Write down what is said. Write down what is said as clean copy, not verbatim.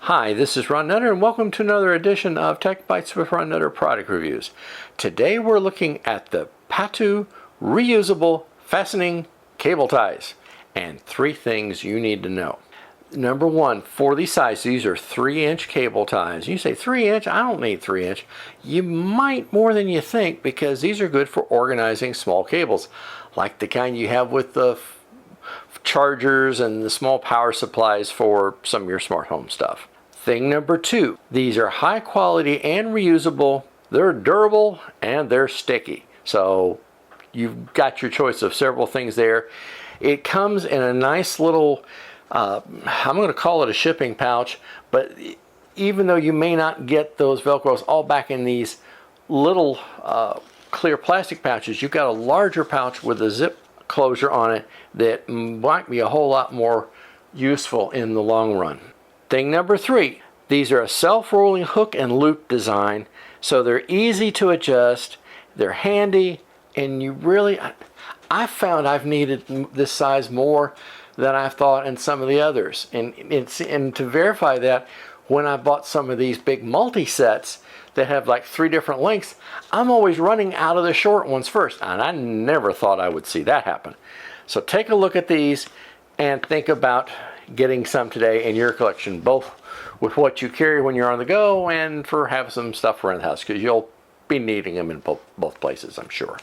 Hi, this is Ron Nutter and welcome to another edition of Tech Bites with Ron Nutter product reviews. Today we're looking at the Patu reusable fastening cable ties and 3 things you need to know. Number 1, for these sizes, these are 3-inch cable ties. You say 3-inch? I don't need 3-inch. You might more than you think because these are good for organizing small cables like the kind you have with the chargers and the small power supplies for some of your smart home stuff. Thing number 2, these are high quality and reusable. They're durable and they're sticky. So you've got your choice of several things there. It comes in a nice little, I'm going to call it a shipping pouch, but even though you may not get those Velcros all back in these little clear plastic pouches, you've got a larger pouch with a zip closure on it that might be a whole lot more useful in the long run. Thing number 3, these are a self-rolling hook and loop design, so they're easy to adjust, they're handy, and you really, I found I've needed this size more than I thought in some of the others. And to verify that, when I bought some of these big multi-sets that have like 3 different lengths, I'm always running out of the short ones first, and I never thought I would see that happen. So take a look at these and think about getting some today in your collection, both with what you carry when you're on the go and for having some stuff around the house, because you'll be needing them in both places, I'm sure.